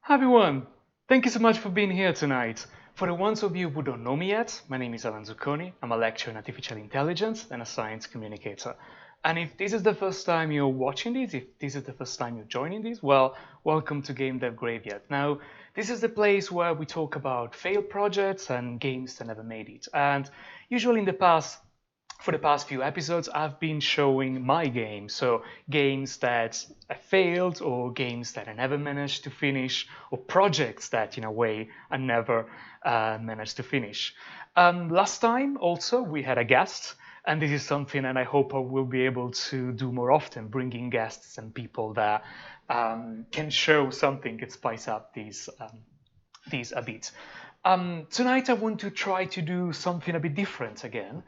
Hi everyone! Thank you so much for being here tonight. For the ones of you who don't know me yet, my name is Zucconi. I'm a lecturer in artificial intelligence and a science communicator. And if this is the first time you're watching this, if this is the first time you're joining this, well, welcome to Gamedev Graveyard. Now, this is the place where we talk about failed projects and games that never made it. And usually for the past few episodes, I've been showing my games. So games that I failed, or games that I never managed to finish, or projects that, in a way, I never managed to finish. Last time, also, we had a guest, and this is something that I hope I will be able to do more often, bringing guests and people that can show something, can spice up these a bit. Tonight I want to try to do something a bit different again,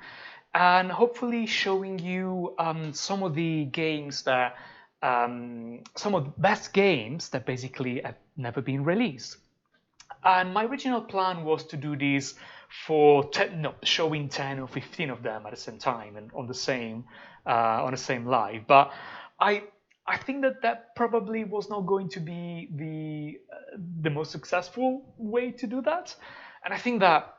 and hopefully showing you some of the games that, some of the best games that basically have never been released. And my original plan was to do this for showing 10 or 15 of them at the same time and on the same live. But I I think that probably was not going to be the most successful way to do that. And I think that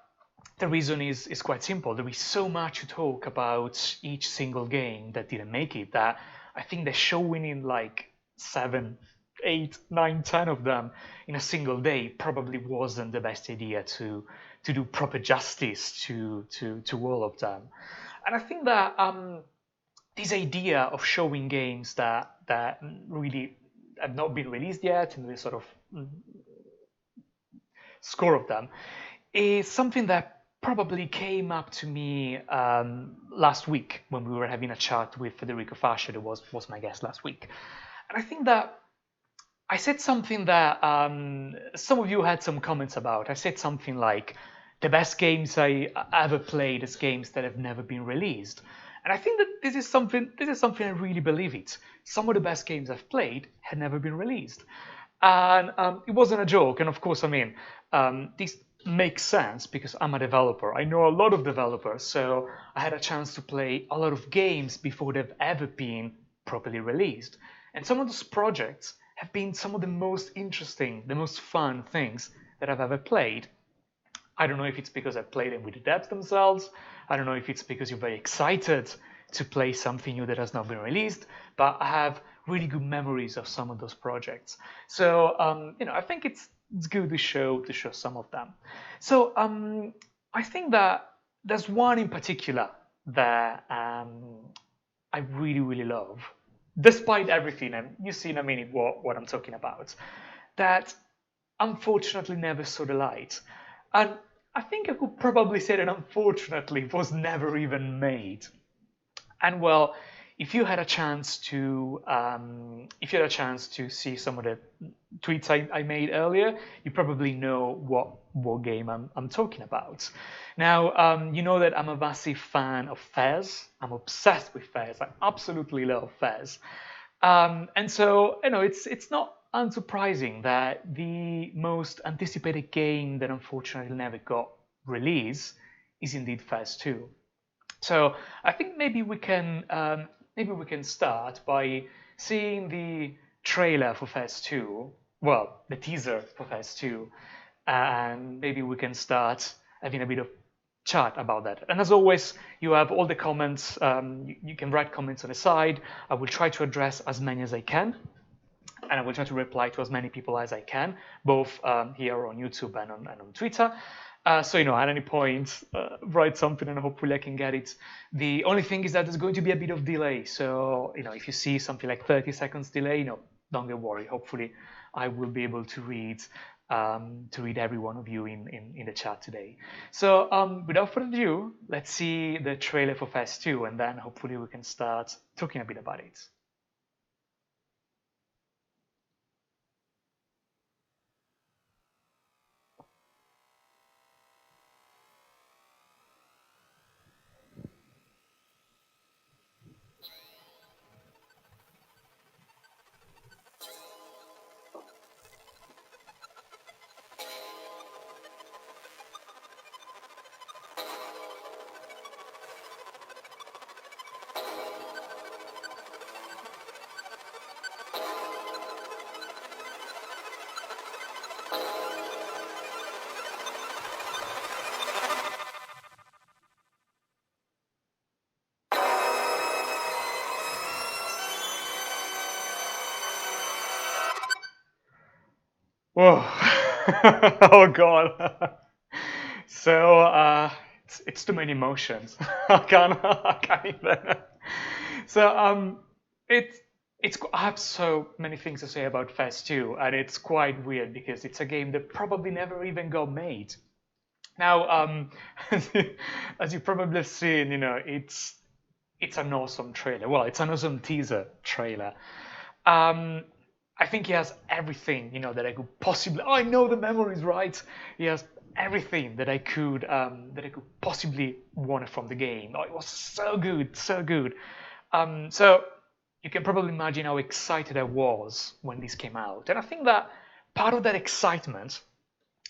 the reason is quite simple. There is so much to talk about each single game that didn't make it that I think that showing in like 7, 8, 9, 10 of them in a single day probably wasn't the best idea to do proper justice to all of them. And I think that this idea of showing games that really have not been released yet and this sort of score of them is something that probably came up to me last week when we were having a chat with Federico Fascia, who was my guest last week. And I think that I said something that some of you had some comments about. I said something like, the best games I ever played is games that have never been released. And I think that this is something I really believe it. Some of the best games I've played had never been released. And it wasn't a joke. And of course, I mean, this makes sense because I'm a developer. I know a lot of developers, so I had a chance to play a lot of games before they've ever been properly released. And some of those projects have been some of the most interesting, the most fun things that I've ever played. I don't know if it's because I played them with the devs themselves. I don't know if it's because you're very excited to play something new that has not been released, but I have really good memories of some of those projects. So I think it's good to show some of them. So I think that there's one in particular that I really love, despite everything, and you see in a minute what I'm talking about, that unfortunately never saw the light. And I think I could probably say that unfortunately it was never even made. And well, if you had a chance to see some of the tweets I made earlier, you probably know what game I'm talking about. Now, you know that I'm a massive fan of FEZ. I'm obsessed with FEZ. I absolutely love FEZ. And so, it's not unsurprising that the most anticipated game that unfortunately never got released is indeed FEZ2. So I think maybe we can start by seeing the trailer for FEZ2, well, the teaser for FEZ2, and maybe we can start having a bit of chat about that. And as always, you have all the comments. You can write comments on the side. I will try to address as many as I can, and I will try to reply to as many people as I can, both here on YouTube and on Twitter. So, at any point, write something and hopefully I can get it. The only thing is that there's going to be a bit of delay. So, if you see something like 30 seconds delay, don't get worried. Hopefully I will be able to read every one of you in the chat today. So without further ado, let's see the trailer for FEZ2 and then hopefully we can start talking a bit about it. Whoa. Oh God. So it's too many emotions. I can't even. So it's I have so many things to say about FEZ2, and it's quite weird because it's a game that probably never even got made. Now, as you probably have seen, it's an awesome trailer. Well, it's an awesome teaser trailer. Um, I think he has everything, that I could possibly. Oh, I know the memory is right. He has everything that I could possibly want from the game. Oh, it was so good, so good. So you can probably imagine how excited I was when this came out, and I think that part of that excitement,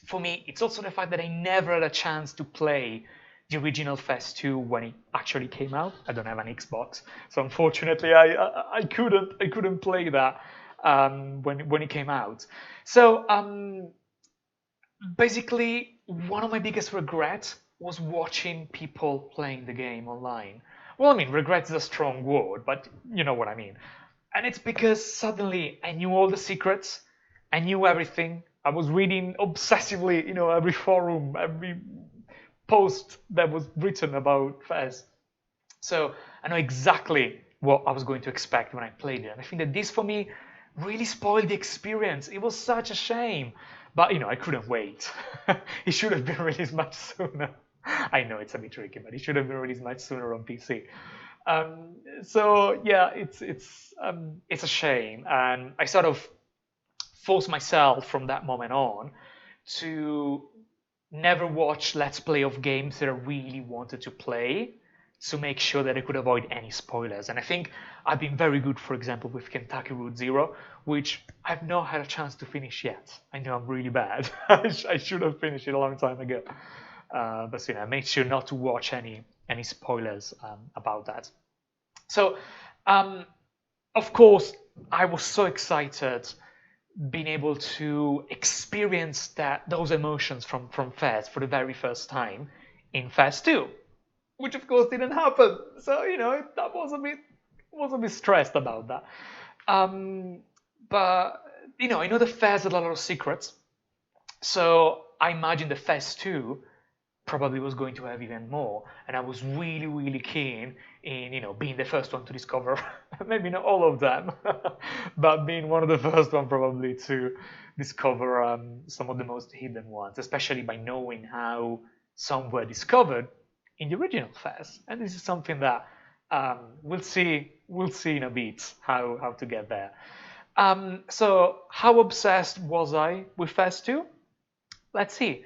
for me, it's also the fact that I never had a chance to play the original FEZ2 when it actually came out. I don't have an Xbox, so unfortunately, I couldn't play that when it came out. So basically, one of my biggest regrets was watching people playing the game online. Well, I mean, regret is a strong word, but you know what I mean. And it's because suddenly I knew all the secrets, I knew everything. I was reading obsessively, every forum, every post that was written about FEZ. So I know exactly what I was going to expect when I played it. And I think that this, for me, really spoiled the experience. It was such a shame. But, I couldn't wait. It should have been released much sooner. I know it's a bit tricky, but it should have been released much sooner on PC. So yeah, it's a shame, and I sort of forced myself from that moment on to never watch Let's Play of games that I really wanted to play, to make sure that I could avoid any spoilers. And I think I've been very good, for example, with Kentucky Route Zero, which I've not had a chance to finish yet. I know I'm really bad. I should have finished it a long time ago. But I made sure not to watch any spoilers about that. So, of course, I was so excited being able to experience those emotions from FEZ for the very first time in FEZ2, which of course didn't happen. So that was a bit stressed about that. But I know the FEZ had a lot of secrets, so I imagine the FEZ2 probably was going to have even more, and I was really, really keen in being the first one to discover maybe not all of them, but being one of the first one probably to discover some of the most hidden ones, especially by knowing how some were discovered in the original FEZ. And this is something that we'll see in a bit how to get there. So how obsessed was I with FEZ2? Let's see.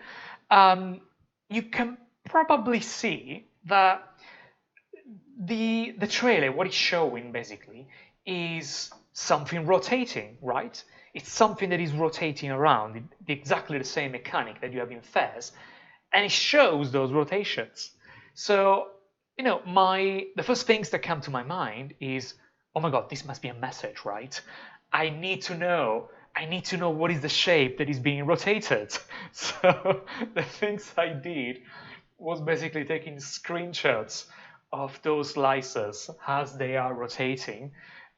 You can probably see that the trailer, what it's showing basically, is something rotating, right? It's something that is rotating around, exactly the same mechanic that you have in FEZ, and it shows those rotations. So, the first things that come to my mind is, oh my God, this must be a message, right? I need to know what is the shape that is being rotated. So the things I did was basically taking screenshots of those slices as they are rotating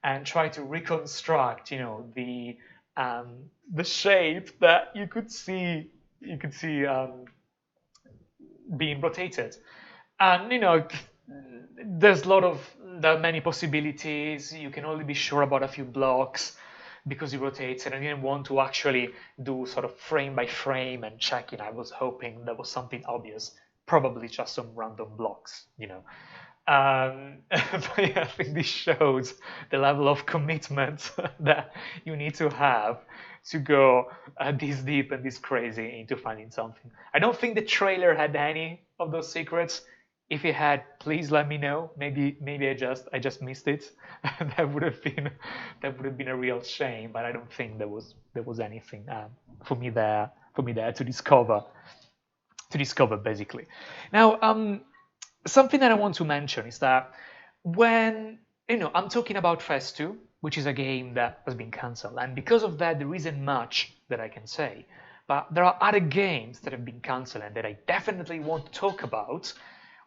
and try to reconstruct, the shape that you could see being rotated. And there are many possibilities. You can only be sure about a few blocks because it rotates, and I didn't want to actually do sort of frame by frame and checking. I was hoping there was something obvious, probably just some random blocks, But yeah, I think this shows the level of commitment that you need to have to go this deep and this crazy into finding something. I don't think the trailer had any of those secrets. If it had, please let me know. Maybe I just missed it. That would have been a real shame. But I don't think there was anything for me there to discover basically. Now, something that I want to mention is that when I'm talking about FEZ2, which is a game that has been cancelled, and because of that, there isn't much that I can say. But there are other games that have been cancelled and that I definitely want to talk about,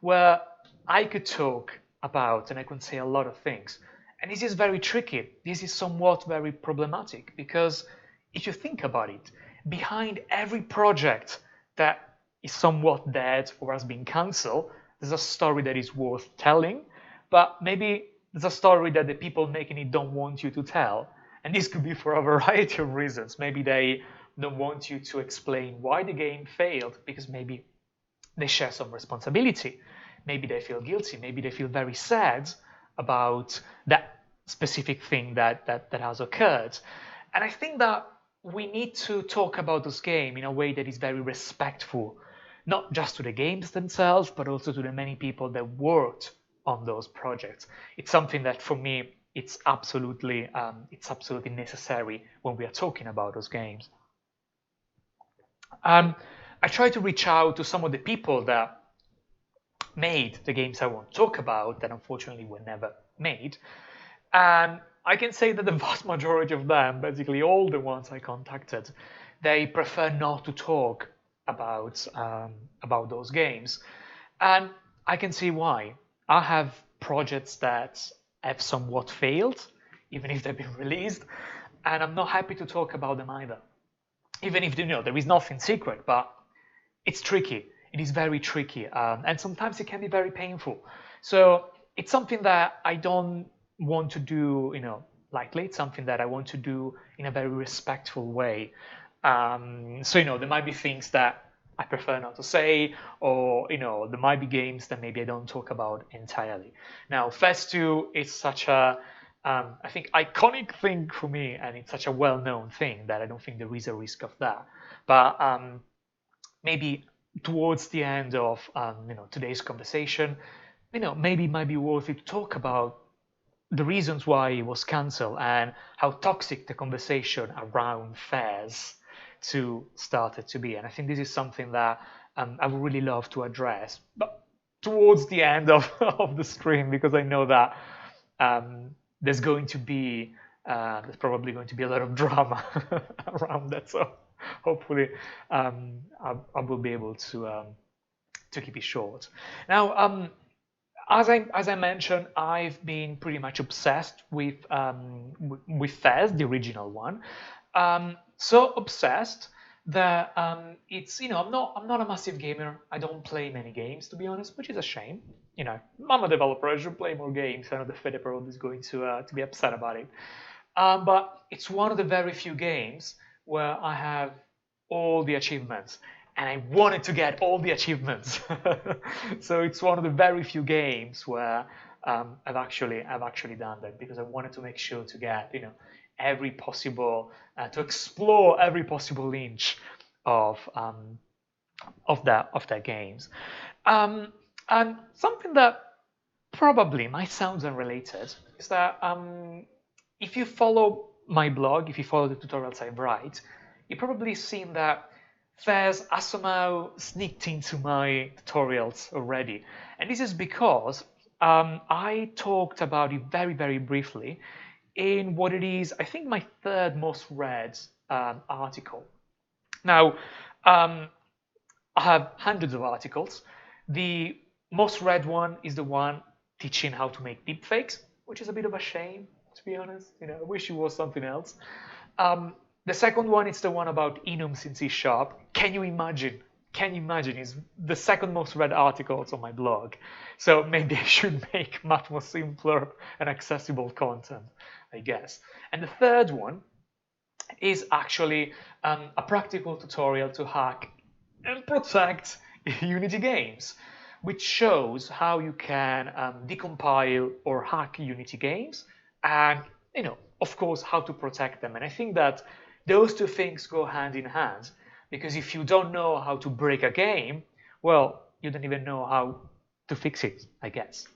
where I could talk about and I can say a lot of things. And this is very tricky. This is somewhat very problematic because if you think about it, behind every project that is somewhat dead or has been cancelled, there's a story that is worth telling, but maybe there's a story that the people making it don't want you to tell. And this could be for a variety of reasons. Maybe they don't want you to explain why the game failed, because maybe they share some responsibility. Maybe they feel guilty. Maybe they feel very sad about that specific thing that has occurred. And I think that we need to talk about this game in a way that is very respectful, not just to the games themselves, but also to the many people that worked on those projects. It's something that for me, it's absolutely necessary when we are talking about those games. I try to reach out to some of the people that made the games I want to talk about that unfortunately were never made. And I can say that the vast majority of them, basically all the ones I contacted, they prefer not to talk about those games. And I can see why. I have projects that have somewhat failed, even if they've been released, and I'm not happy to talk about them either. Even if, there is nothing secret, but it's tricky. It is very tricky, and sometimes it can be very painful. So it's something that I don't want to do, lightly. It's something that I want to do in a very respectful way. So, there might be things that I prefer not to say, or, there might be games that maybe I don't talk about entirely. Now, FEZ2 is such a, I think, iconic thing for me, and it's such a well-known thing that I don't think there is a risk of that. But maybe towards the end of today's conversation, maybe it might be worth it to talk about the reasons why it was cancelled and how toxic the conversation around FEZ2 started to be. And I think this is something that I would really love to address, but towards the end of the stream, because I know that there's probably going to be a lot of drama around that. So hopefully I will be able to keep it short. Now, as I mentioned, I've been pretty much obsessed with FEZ, the original one. So obsessed that it's I'm not a massive gamer. I don't play many games, to be honest, which is a shame. I'm a developer. I should play more games. I know the FED is going to be upset about it. But it's one of the very few games where I have all the achievements, and I wanted to get all the achievements. So it's one of the very few games where I've actually done that, because I wanted to make sure to get every possible to explore every possible inch of that games. And something that probably might sound unrelated is that if you follow my blog, if you follow the tutorials I write, you've probably seen that FEZ has somehow sneaked into my tutorials already. And this is because I talked about it very, very briefly in what it is, I think, my third most read article. Now, I have hundreds of articles. The most read one is the one teaching how to make deepfakes, which is a bit of a shame, to be honest. I wish it was something else. The second one is the one about enums in C#. Can you imagine? It's the second most read articles on my blog. So maybe I should make much more simpler and accessible content, I guess. And the third one is actually a practical tutorial to hack and protect Unity games, which shows how you can decompile or hack Unity games, and of course, how to protect them. And I think that those two things go hand in hand, because if you don't know how to break a game, well, you don't even know how to fix it, I guess.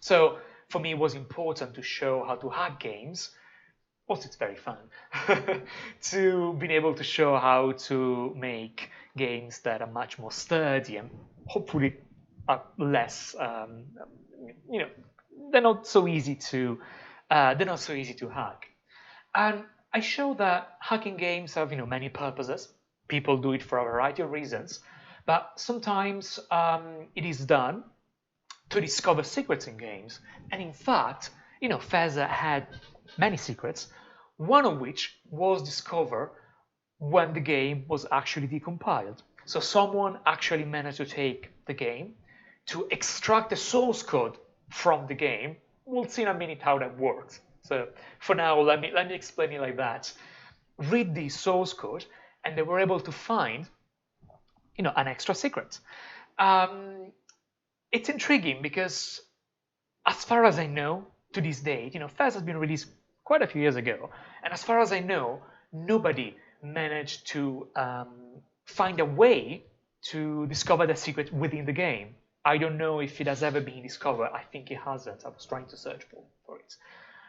So for me, it was important to show how to hack games. Also, it's very fun to be able to show how to make games that are much more sturdy and hopefully are less, they're not so easy to hack. And I show that hacking games have many purposes. People do it for a variety of reasons, but sometimes it is done to discover secrets in games. And in fact, FEZ had many secrets, one of which was discovered when the game was actually decompiled. So someone actually managed to take the game, to extract the source code from the game. We'll see in a minute how that works. So for now, let me explain it like that. Read the source code, and they were able to find, an extra secret. It's intriguing because, as far as I know, to this date, FEZ has been released quite a few years ago, and as far as I know, nobody managed to find a way to discover the secret within the game. I don't know if it has ever been discovered. I think it hasn't. I was trying to search for it.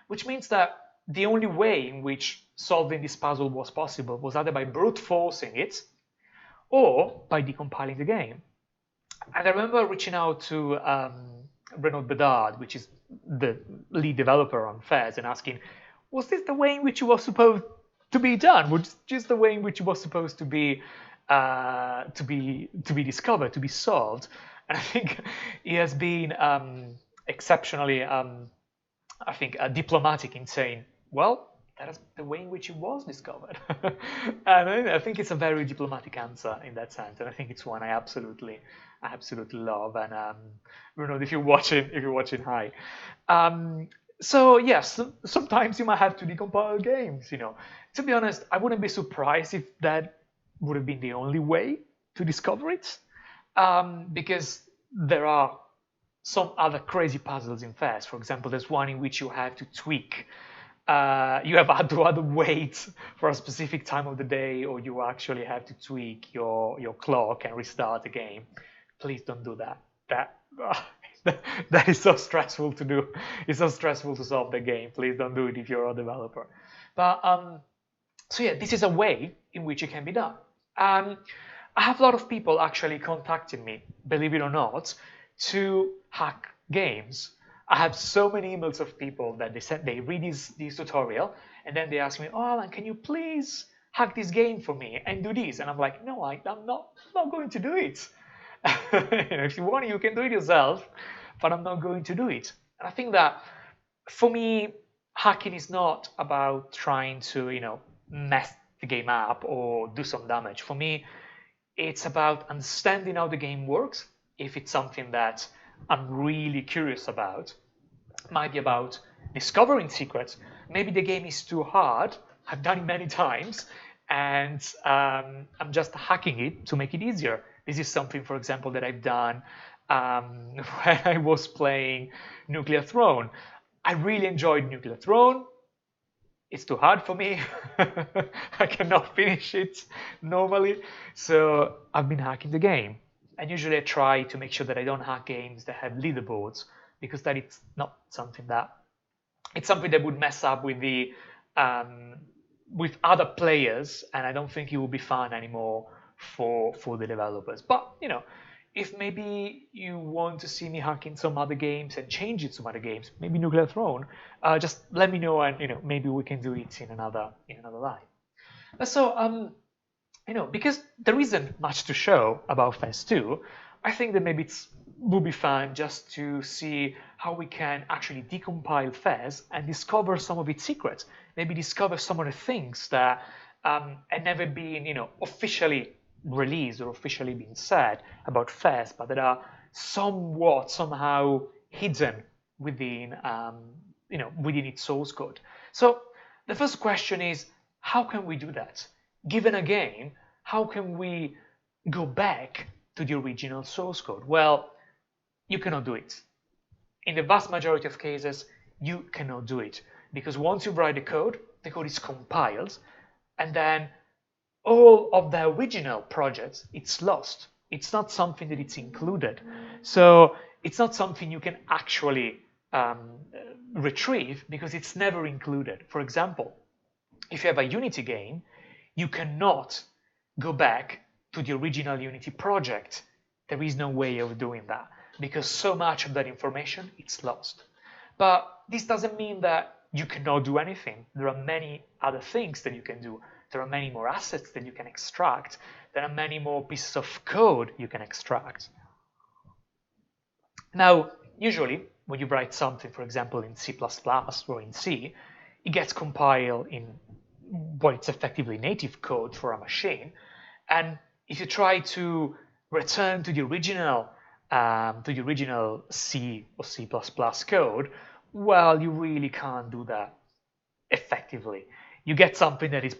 Which means that the only way in which solving this puzzle was possible was either by brute forcing it or by decompiling the game. And I remember reaching out to Renaud Bedard, which is the lead developer on FEZ, and asking, was this the way in which it was supposed to be done? Was this the way in which it was supposed to be discovered, to be solved? And I think he has been exceptionally, diplomatic in saying, well, that is the way in which it was discovered. And I think it's a very diplomatic answer in that sense, and I think it's one I absolutely love. And Bruno, if you're watching, hi. So yes, sometimes you might have to decompile games. To be honest, I wouldn't be surprised if that would have been the only way to discover it, because there are some other crazy puzzles in FEZ. For example, there's one in which you have to tweak. You have to either wait for a specific time of the day, or you actually have to tweak your clock and restart the game. Please don't do that. That is so stressful to do. It's so stressful to solve the game. Please don't do it if you're a developer. But so yeah, this is a way in which it can be done. I have a lot of people actually contacting me, believe it or not, to hack games. I have so many emails of people that they read this tutorial, and then they ask me, oh, Alan, can you please hack this game for me and do this? And I'm like, no, I'm not going to do it. If you want, you can do it yourself, but I'm not going to do it. And I think that for me, hacking is not about trying to, mess the game up or do some damage. For me, it's about understanding how the game works. If it's something that I'm really curious about, it might be about discovering secrets. Maybe the game is too hard. I've done it many times, and I'm just hacking it to make it easier. This is something, for example, that I've done when I was playing Nuclear Throne. I really enjoyed Nuclear Throne. It's too hard for me. I cannot finish it normally. So I've been hacking the game. And usually I try to make sure that I don't hack games that have leaderboards, because that it's not something that would mess up with the with other players, and I don't think it will be fun anymore for the developers. But if maybe you want to see me hacking some other games and change it to some other games, maybe Nuclear Throne, just let me know, and maybe we can do it in another live. So because there isn't much to show about FEZ2, I think that maybe it would be fun just to see how we can actually decompile FEZ and discover some of its secrets. Maybe discover some of the things that had never been, officially released or officially been said about FEZ, but that are somehow hidden within, within its source code. So the first question is, how can we do that? Given a game, how can we go back to the original source code? Well, you cannot do it. In the vast majority of cases, you cannot do it, because once you write the code is compiled, and then all of the original projects, it's lost. It's not something that it's included. So it's not something you can actually retrieve, because it's never included. For example, if you have a Unity game, you cannot go back to the original Unity project. There is no way of doing that, because so much of that information, it's lost. But this doesn't mean that you cannot do anything. There are many other things that you can do. There are many more assets that you can extract. There are many more pieces of code you can extract. Now, usually, when you write something, for example, in C++ or in C, it gets compiled in well, it's effectively native code for a machine. And if you try to return to the original C or C++ code, well, you really can't do that effectively. You get something that is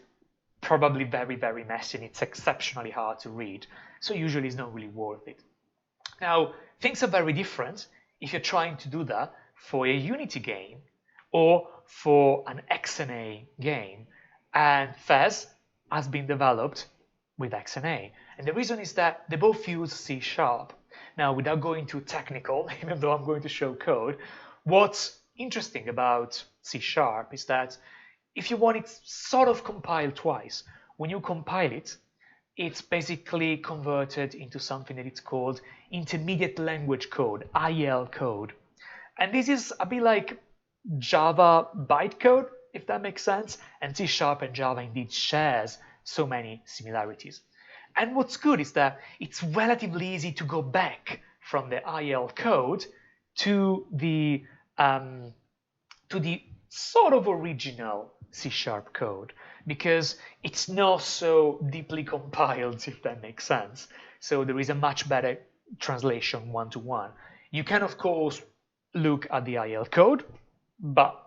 probably very, very messy, and it's exceptionally hard to read. So usually it's not really worth it. Now, things are very different if you're trying to do that for a Unity game or for an XNA game. And FEZ has been developed with XNA. And the reason is that they both use C#. Now, without going too technical, even though I'm going to show code, what's interesting about C# is that if you want it sort of compiled twice, when you compile it, it's basically converted into something that it's called intermediate language code, IL code. And this is a bit like Java bytecode, if that makes sense, and C# and Java indeed shares so many similarities. And what's good is that it's relatively easy to go back from the IL code to the sort of original C# code, because it's not so deeply compiled, if that makes sense. So there is a much better translation one-to-one. You can, of course, look at the IL code, but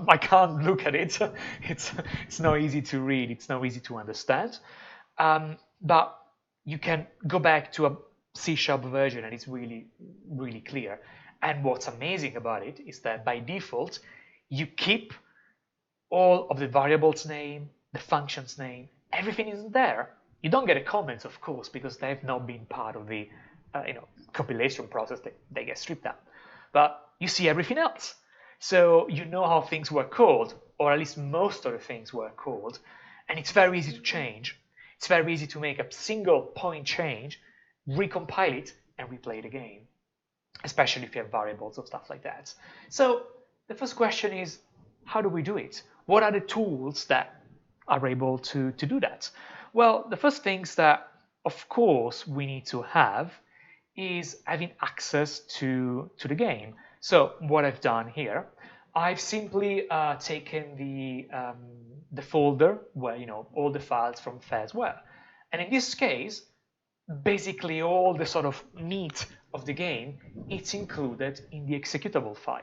I can't look at it. It's not easy to read, it's not easy to understand. But you can go back to a C# version and it's really, really clear. And what's amazing about it is that by default, you keep all of the variables name, the functions name, everything is there. You don't get a comment, of course, because they have not been part of the compilation process. They get stripped out. But you see everything else. So you know how things were called, or at least most of the things were called, and it's very easy to change. It's very easy to make a single point change, recompile it, and replay the game, especially if you have variables or stuff like that. So the first question is, how do we do it? What are the tools that are able to do that? Well, the first things that, of course, we need to have is having access to the game. So what I've done here, I've simply taken the folder where all the files from FEZ were, and in this case, basically all the sort of meat of the game, it's included in the executable file.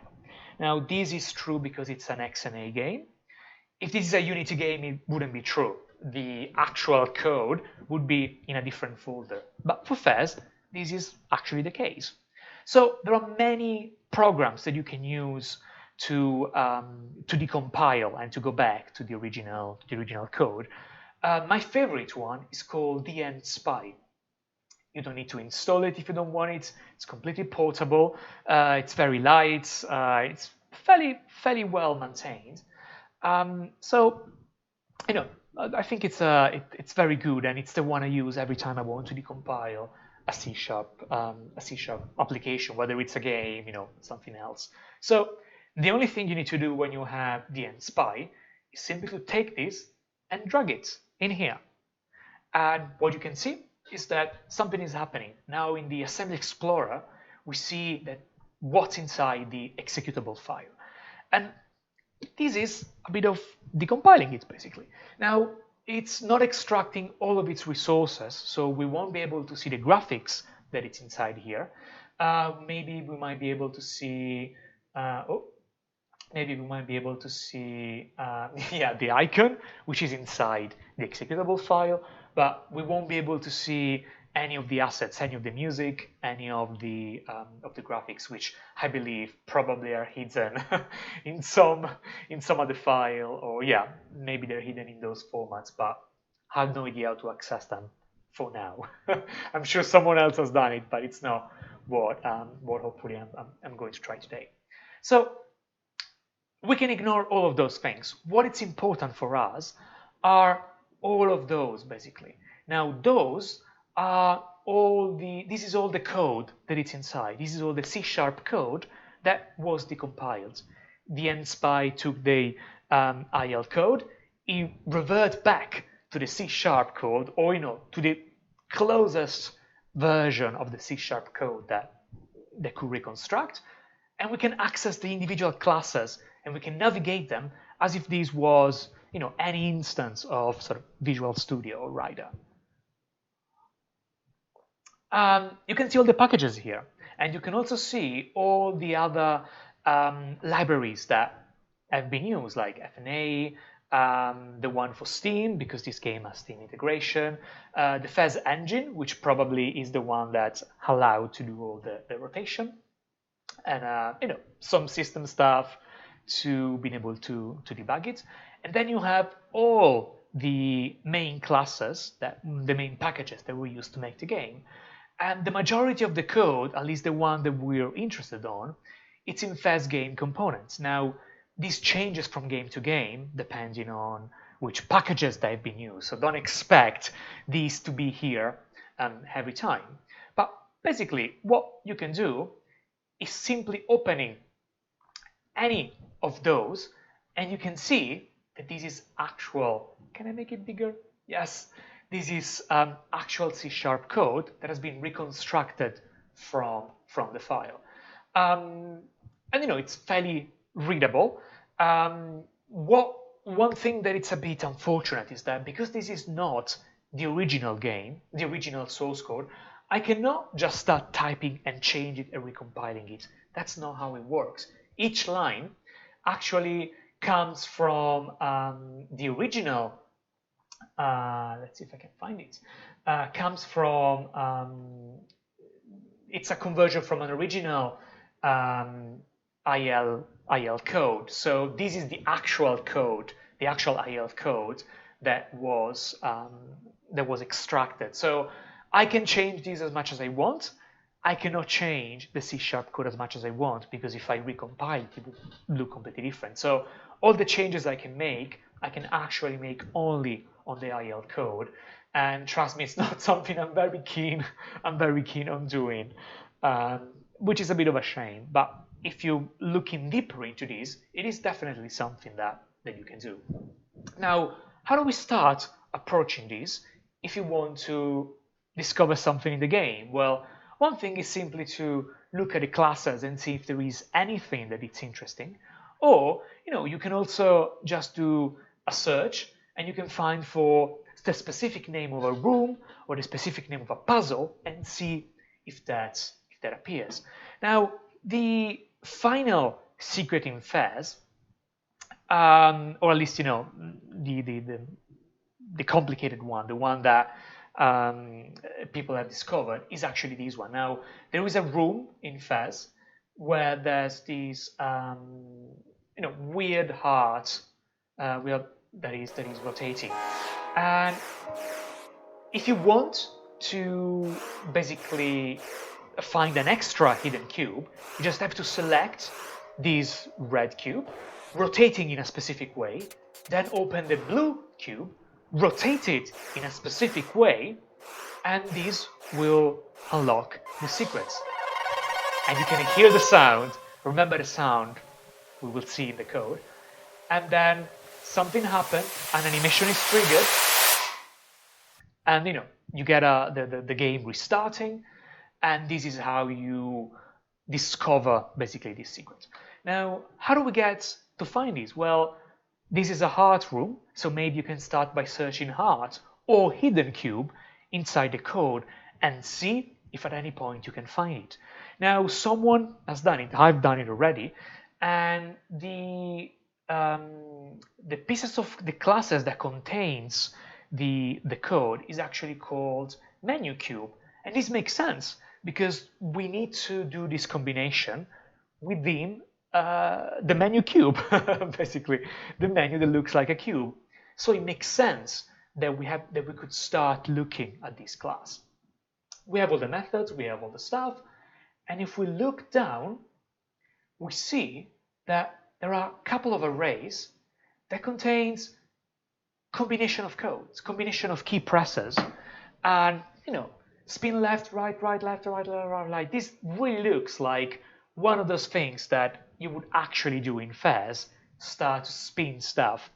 Now this is true because it's an XNA game. If this is a Unity game, it wouldn't be true. The actual code would be in a different folder. But for FEZ, this is actually the case. So there are many programs that you can use to decompile and to go back to the original code. My favorite one is called DNSpy. You don't need to install it if you don't want it. It's completely portable. It's very light. It's fairly well maintained. So I think it's very good, and it's the one I use every time I want to decompile a C# application, whether it's a game, something else. So the only thing you need to do when you have DNSpy is simply to take this and drag it in here. And what you can see is that something is happening. Now in the Assembly Explorer, we see that what's inside the executable file. And this is a bit of decompiling it, basically. Now, it's not extracting all of its resources, so we won't be able to see the graphics that it's inside here. Maybe we might be able to see, the icon, which is inside the executable file, but we won't be able to see any of the assets, any of the music, any of the graphics, which I believe probably are hidden in some other file, or maybe they're hidden in those formats, but I have no idea how to access them for now. I'm sure someone else has done it, but it's not what hopefully I'm going to try today. So we can ignore all of those things. What is important for us are all of those, basically. Now those are this is all the code that it's inside. This is all the C# code that was decompiled. The DNSpy took the IL code, it revert back to the C# code, or to the closest version of the C# code that they could reconstruct, and we can access the individual classes and we can navigate them as if this was any instance of sort of Visual Studio or Rider. You can see all the packages here, and you can also see all the other libraries that have been used, like FNA, the one for Steam, because this game has Steam integration, the FEZ engine, which probably is the one that's allowed to do all the rotation, and some system stuff to being able to debug it. And then you have all the main classes, the main packages that we use to make the game. And the majority of the code, at least the one that we're interested on, it's in FEZ game components. Now, this changes from game to game, depending on which packages they've been used. So don't expect these to be here every time. But basically, what you can do is simply opening any of those, and you can see that this is actual. Can I make it bigger? Yes. This is actual C# code that has been reconstructed from the file. And it's fairly readable. One thing that it's a bit unfortunate is that because this is not the original game, the original source code, I cannot just start typing and change it and recompiling it. That's not how it works. Each line actually comes from the original. Let's see if I can find it. Comes from, it's a conversion from an original IL code. So this is the actual code, the actual IL code that was extracted. So I can change this as much as I want. I cannot change the C# code as much as I want, because if I recompile it, it will look completely different. So all the changes I can make, I can actually make only on the IL code. And trust me, it's not something I'm very keen on doing, which is a bit of a shame. But if you're looking deeper into this, it is definitely something that you can do. Now, how do we start approaching this if you want to discover something in the game? Well, one thing is simply to look at the classes and see if there is anything that it's interesting. Or, you can also just do a search, and you can find for the specific name of a room or the specific name of a puzzle and see if that appears. Now, the final secret in FEZ, or at least the complicated one, the one that people have discovered, is actually this one. Now, there is a room in FEZ where there's this weird heart that is rotating, and if you want to basically find an extra hidden cube, you just have to select this red cube, rotating in a specific way, then open the blue cube, rotate it in a specific way, and this will unlock the secrets. And you can hear the sound. Remember the sound we will see in the code. And then something happened, an animation is triggered, and you get the game restarting, and this is how you discover basically this secret. Now, how do we get to find this? Well, this is a heart room, so maybe you can start by searching heart or hidden cube inside the code and see if at any point you can find it. Now, someone has done it. I've done it already, and the pieces of the classes that contains the code is actually called menu cube, and this makes sense because we need to do this combination within the menu cube, basically the menu that looks like a cube. So it makes sense that we could start looking at this class. We have all the methods, we have all the stuff, and if we look down, we see that there are a couple of arrays that contains combination of codes, combination of key presses, and spin left, right, left, right. This really looks like one of those things that you would actually do in FEZ, start to spin stuff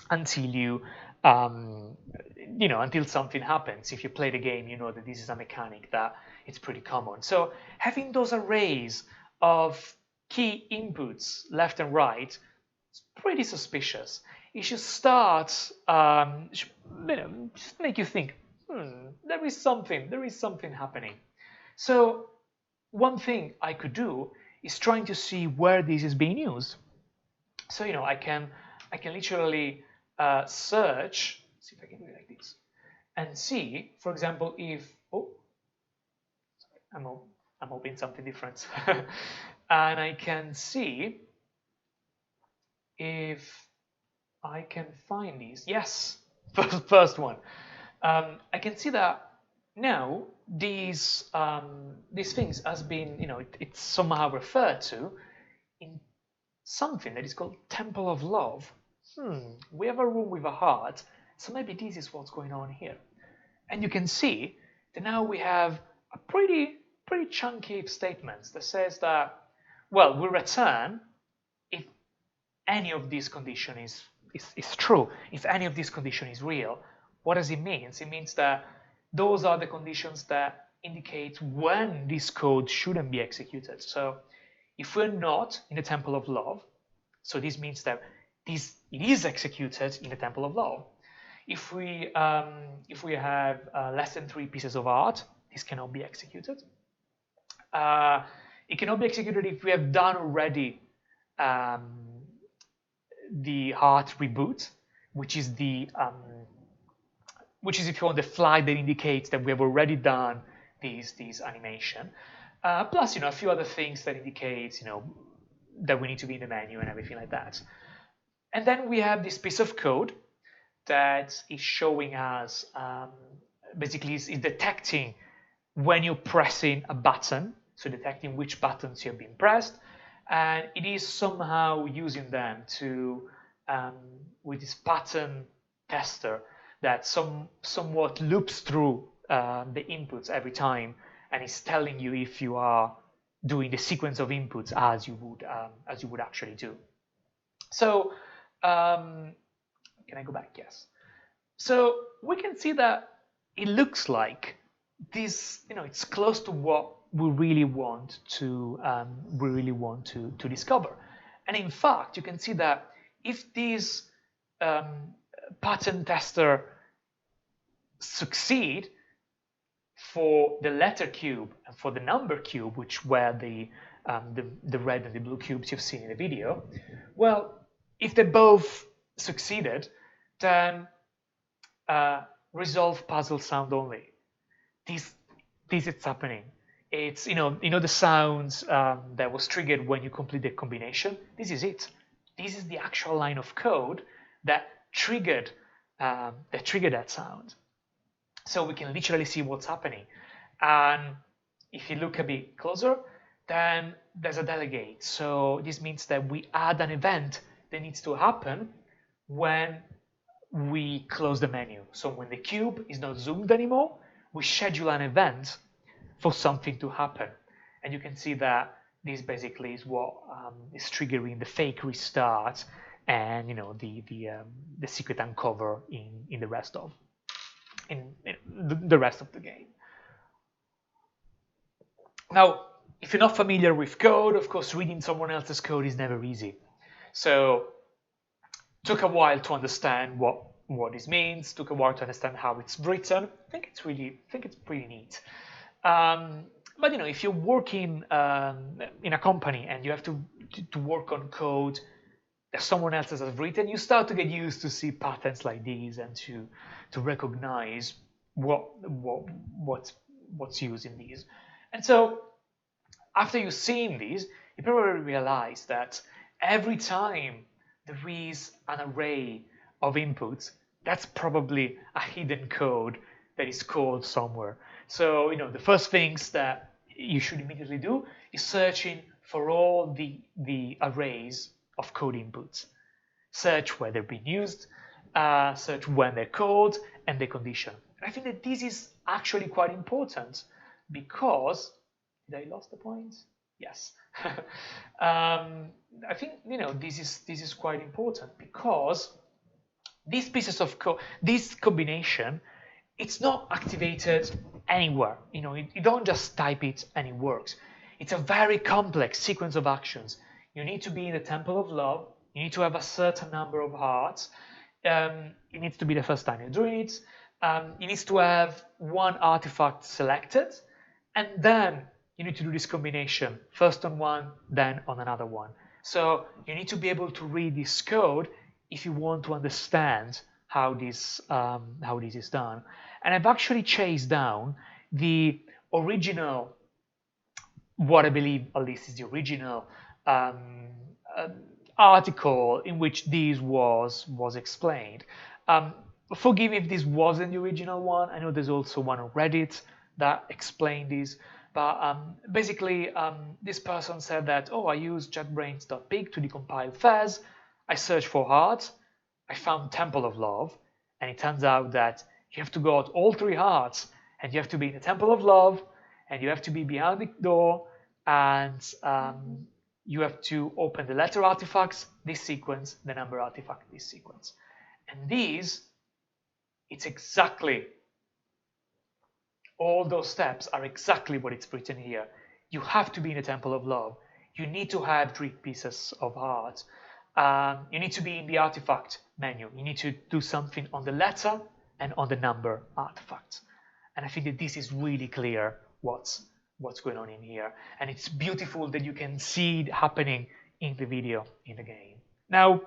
until you, until something happens. If you play the game, you know that this is a mechanic that it's pretty common. So having those arrays of key inputs left and right is pretty suspicious. it should start, just make you think, there is something happening. So one thing I could do is trying to see where this is being used. So I can literally search. See if I can do it like this, and see, for example, if I'm hoping something different, and I can see if I can find these. Yes, first one. I can see that now these things has been, it's somehow referred to in something that is called Temple of Love. We have a room with a heart, so maybe this is what's going on here. And you can see that now we have a pretty chunky statements that says that, well, we return if any of these condition is true, if any of this condition is real. What does it mean? It means that those are the conditions that indicate when this code shouldn't be executed. So if we're not in the Temple of Love, so this means that it is executed in the Temple of Love. If we have less than 3 pieces of art, this cannot be executed. It cannot be executed if we have done already the art reboot, which is if you want the flag that indicates that we have already done these animation. Plus, a few other things that indicates, that we need to be in the menu and everything like that. And then we have this piece of code that is showing us, basically is detecting when you're pressing a button, so detecting which buttons you have been pressed, and it is somehow using them to, with this pattern tester that somewhat loops through the inputs every time, and is telling you if you are doing the sequence of inputs as you would actually do. So can I go back? Yes. So we can see that it looks like this, it's close to what we really want to discover. And in fact, you can see that if this pattern tester succeed for the letter cube and for the number cube, which were the red and the blue cubes you've seen in the video, well, if they both succeeded, then resolve puzzle sound only. This is happening. It's the sounds that was triggered when you complete the combination. This is it. This is the actual line of code that triggered that sound. So we can literally see what's happening. And if you look a bit closer, then there's a delegate. So this means that we add an event that needs to happen when we close the menu. So when the cube is not zoomed anymore, we schedule an event for something to happen. And you can see that this basically is what is triggering the fake restart and the secret uncover in the rest of the rest of the game. Now, if you're not familiar with code, of course, reading someone else's code is never easy. So it took a while to understand what this means. Took a while to understand how it's written. I think it's pretty neat. But if you're working in a company and you have to work on code that someone else has written, you start to get used to see patterns like these and to recognize what's used in these. And so after you've seen these, you probably realize that every time there is an array of inputs, that's probably a hidden code that is called somewhere. So the first things that you should immediately do is searching for all the arrays of code inputs. Search where they're being used, search when they're called, and the condition. And I think that this is actually quite important because, did I lost the points? Yes. I think this is quite important because these pieces of code, this combination, it's not activated anywhere. You don't just type it and it works. It's a very complex sequence of actions. You need to be in the Temple of Love. You need to have a certain number of hearts. it needs to be the first time you're doing it. You need to have one artifact selected, and then you need to do this combination, first on one, then on another one. So you need to be able to read this code if you want to understand how this is done. And I've actually chased down the original, what I believe at least is the original article in which this was explained. Forgive me if this wasn't the original one. I know there's also one on Reddit that explained this. But basically, this person said that, oh, I used JetBrains.pig to decompile FEZ. I searched for hearts. I found Temple of Love. And it turns out that you have to go out all 3 hearts. And you have to be in the Temple of Love. And you have to be behind the door. And you have to open the letter artifacts, this sequence, the number artifact, this sequence. And these, it's exactly, all those steps are exactly what it's written here. You have to be in the Temple of Love. You need to have 3 pieces of heart. You need to be in the artifact menu. You need to do something on the letter and on the number artifacts. And I think that this is really clear what's going on in here. And it's beautiful that you can see it happening in the video, in the game. Now, I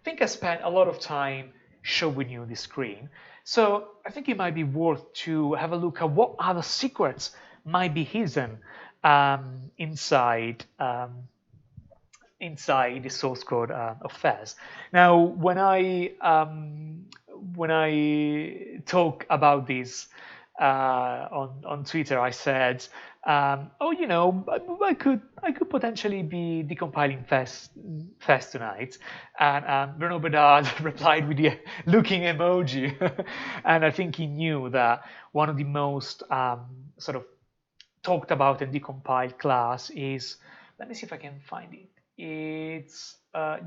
think I spent a lot of time showing you the screen. So I think it might be worth to have a look at what other secrets might be hidden inside the source code of FEZ. Now, when I talk about this on Twitter, I said, oh, you know, I could potentially be decompiling FEZ tonight. And Bruno Bedard replied with the looking emoji. And I think he knew that one of the most sort of talked about and decompiled class is, let me see if I can find it. It's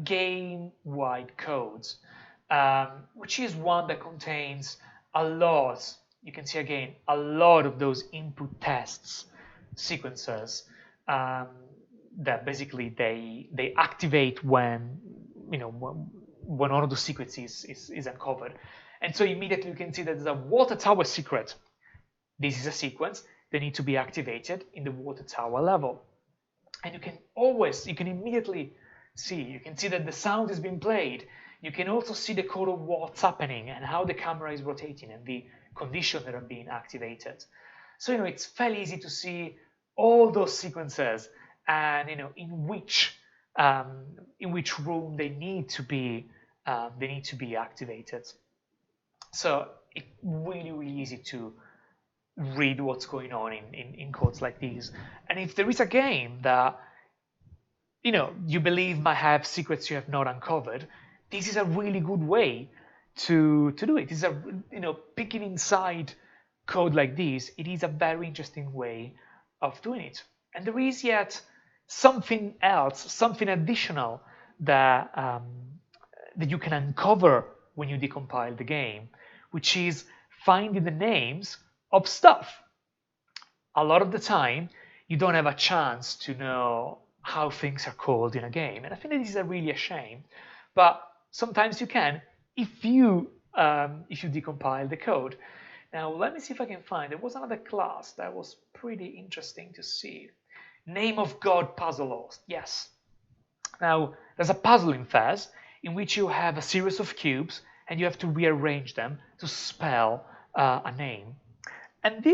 game-wide codes, which is one that contains a lot, you can see again, a lot of those input tests sequences that basically they activate when, you know, when one of the sequences is uncovered. And so immediately you can see that there's a water tower secret. This is a sequence that needs to be activated in the water tower level. And you can immediately see, you can see that the sound is being played. You can also see the code of what's happening and how the camera is rotating and the conditions that are being activated. So, you know, it's fairly easy to see all those sequences and, you know, in which room they need to be activated. So it's really, really easy to read what's going on in codes like these. And if there is a game that, you know, you believe might have secrets you have not uncovered, this is a really good way to do it. This is picking inside code like this, it is a very interesting way of doing it. And there is yet something else, something additional that you can uncover when you decompile the game, which is finding the names of stuff. A lot of the time, you don't have a chance to know how things are called in a game, and I think that this is really a shame. But sometimes you can if you decompile the code. Now let me see if I can find. There was another class that was pretty interesting to see. Name of God puzzle host. Yes. Now there's a puzzle in FEZ in which you have a series of cubes and you have to rearrange them to spell a name. And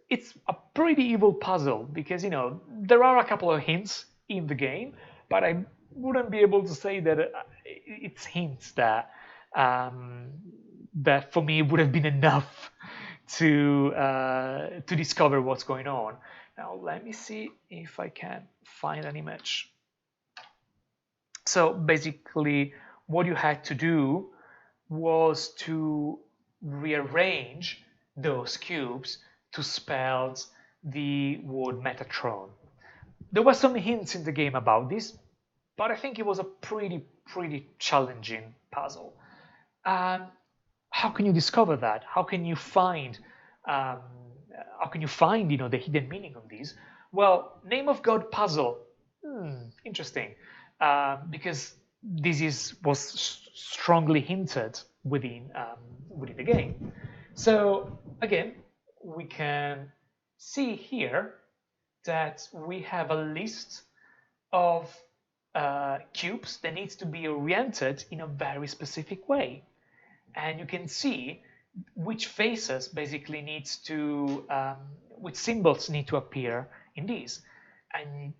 it's a pretty evil puzzle because, you know, there are a couple of hints in the game, but I wouldn't be able to say that it's hints that that for me would have been enough to discover what's going on. Now let me see if I can find an image. So basically what you had to do was to rearrange those cubes to spell the word Metatron. There were some hints in the game about this, but I think it was a pretty challenging puzzle. How can you discover that? How can you find you know, the hidden meaning of these? Well, name of God puzzle. Interesting, because this was strongly hinted within the game. So again, we can see here that we have a list of cubes that needs to be oriented in a very specific way, and you can see which faces basically needs to which symbols need to appear in these, and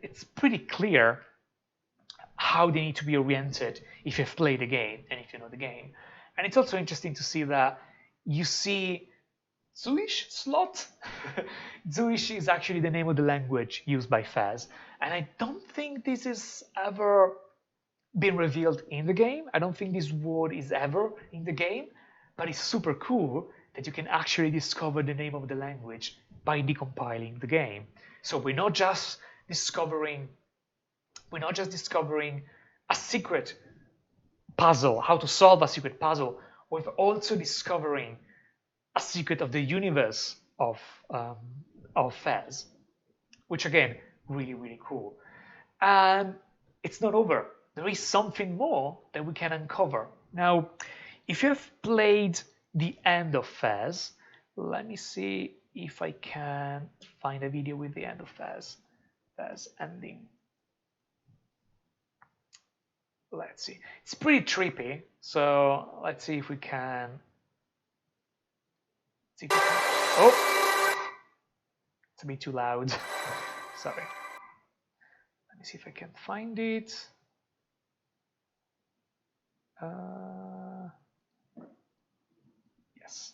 it's pretty clear how they need to be oriented if you've played the game and if you know the game. And it's also interesting to see that you see Zuish slot. Zuish is actually the name of the language used by FEZ, and I don't think this is ever been revealed in the game. I don't think this word is ever in the game, but it's super cool that you can actually discover the name of the language by decompiling the game. So we're not just discovering a secret puzzle, how to solve a secret puzzle, we're also discovering a secret of the universe of FEZ, which again, really, really cool. And it's not over. There is something more that we can uncover. Now, if you have played the end of FEZ, let me see if I can find a video with the end of FEZ ending. Let's see. It's pretty trippy, so let's see if we can. Oh, it's a bit too loud. Sorry. Let me see if I can find it. Yes.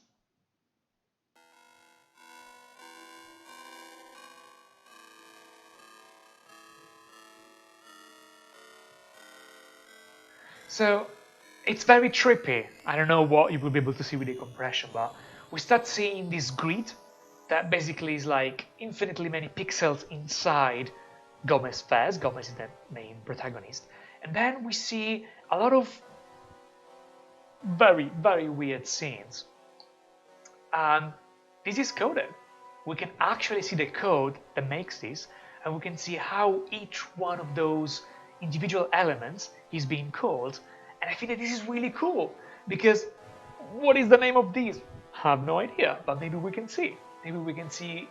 So it's very trippy. I don't know what you will be able to see with the compression, but we start seeing this grid that basically is like infinitely many pixels inside Gomez FEZ. Gomez is the main protagonist. And then we see a lot of very, very weird scenes. And this is coded. We can actually see the code that makes this, and we can see how each one of those individual elements is being called. And I think that this is really cool, because what is the name of these? I have no idea, but maybe we can see. Maybe we can see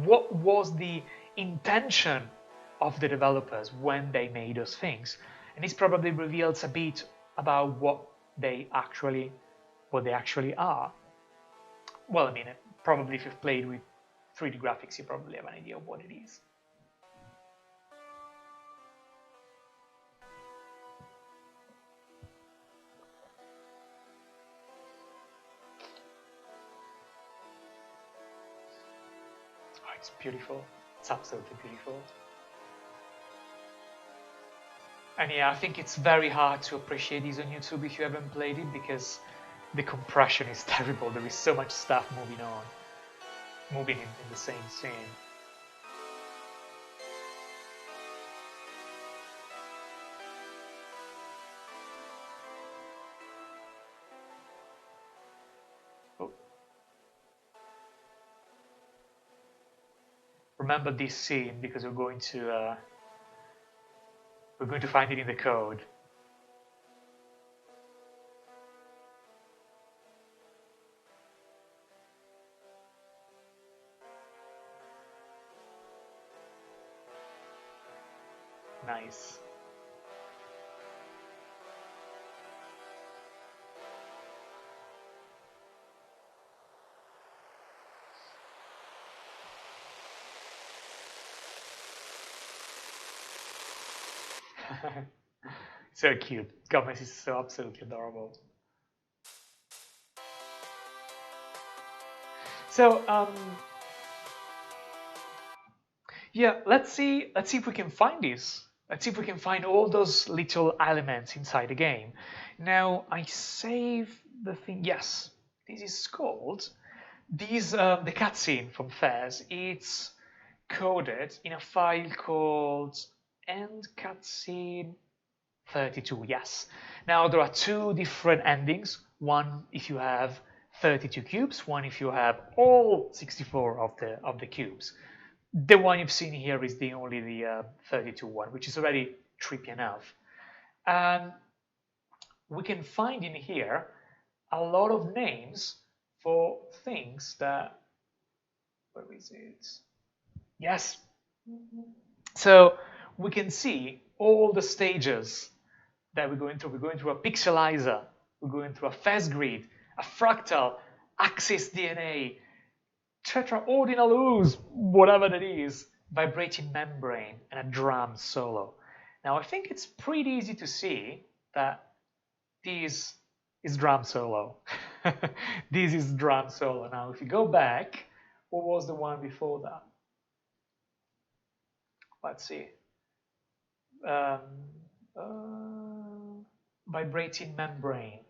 what was the intention of the developers when they made those things. And this probably reveals a bit about what they actually are. Well, I mean, probably if you've played with 3D graphics, you probably have an idea of what it is. Oh, it's beautiful. It's absolutely beautiful. And yeah, I think it's very hard to appreciate these on YouTube if you haven't played it, because the compression is terrible. There is so much stuff moving in the same scene. Oh. Remember this scene, because we're going to find it in the code. Nice. So cute. Gomez is so absolutely adorable. So yeah, let's see if we can find this. Let's see if we can find all those little elements inside the game. Now I save the thing. Yes, this is called the cutscene from FEZ. It's coded in a file called end cutscene 32. Yes. Now there are two different endings. One if you have 32 cubes. One if you have all 64 of the cubes. The one you've seen here is only the 32 one, which is already trippy enough. we can find in here a lot of names for things that, where is it? Yes. So we can see all the stages that we're going through. We're going through a pixelizer, we're going through a FEZ grid, a fractal, axis DNA, tetraordinal ooze, whatever that is, vibrating membrane, and a drum solo. Now I think it's pretty easy to see that this is drum solo. This is drum solo. Now if you go back, what was the one before that? Let's see. Vibrating membrane.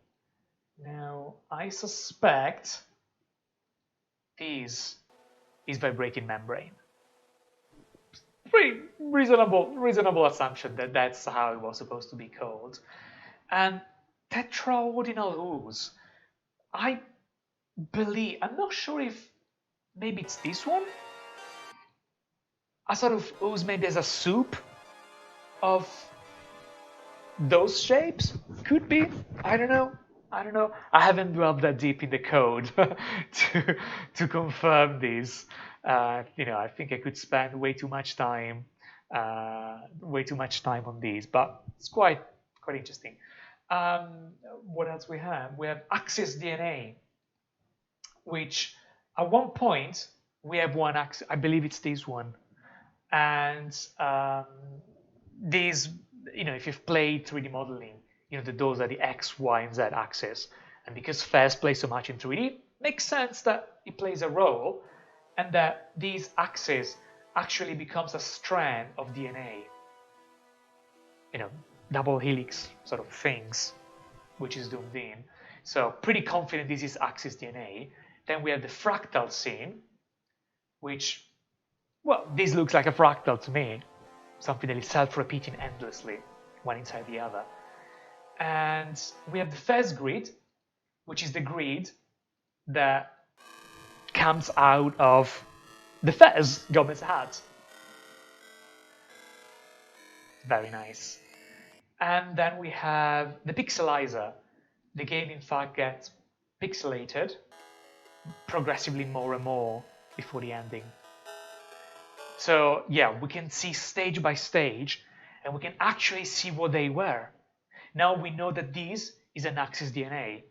Now I suspect this is vibrating membrane. Pretty reasonable assumption that that's how it was supposed to be called. And tetraordinal ooze, I believe, I'm not sure if maybe it's this one? A sort of ooze maybe as a soup of those shapes? Could be, I don't know. I haven't delved that deep in the code to confirm this. I think I could spend way too much time on these, but it's quite interesting. What else we have? We have Axis DNA, which at one point we have one axis. I believe it's this one, and these, if you've played 3D modeling, that those are the X, Y, and Z axis. And because FEZ plays so much in 3D, makes sense that it plays a role, and that these axes actually becomes a strand of DNA. Double helix sort of things, which is zoomed in. So pretty confident this is axis DNA. Then we have the fractal scene, which, well, this looks like a fractal to me. Something that is self-repeating endlessly, one inside the other. And we have the FEZ grid, which is the grid that comes out of the FEZ Gomez hat. Very nice. And then we have the pixelizer. The game, in fact, gets pixelated progressively more and more before the ending. So yeah, we can see stage by stage, and we can actually see what they were. Now we know that this is an axis DNA,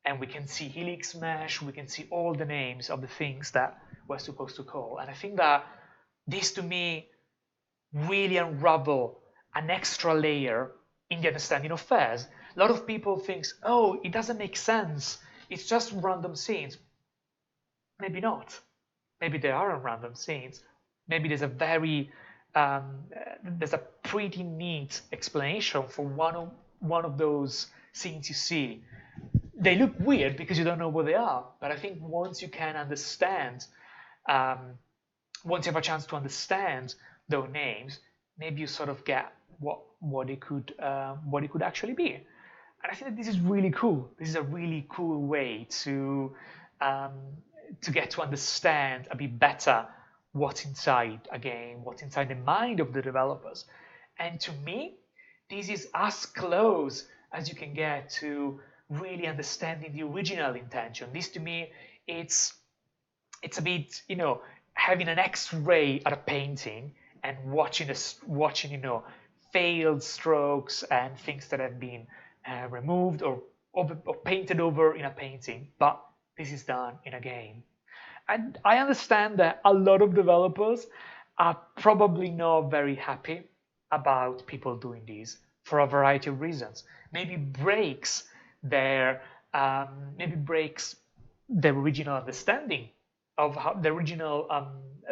and we can see helix mesh, we can see all the names of the things that we're supposed to call. And I think that this, to me, really unravel an extra layer in the understanding of FEZ. A lot of people think, oh, it doesn't make sense, it's just random scenes. Maybe not. Maybe there are random scenes. Maybe there's a pretty neat explanation for one of those scenes you see. They look weird because you don't know what they are, but I think once you can understand, once you have a chance to understand those names, maybe you sort of get what it could actually be. And I think that this is really cool. This is a really cool way to get to understand a bit better what's inside a game, what's inside the mind of the developers. And to me, this is as close as you can get to really understanding the original intention. This, to me, it's a bit, having an X-ray at a painting and watching failed strokes and things that have been removed or painted over in a painting, but this is done in a game. And I understand that a lot of developers are probably not very happy about people doing this for a variety of reasons. Maybe breaks their original understanding of how the original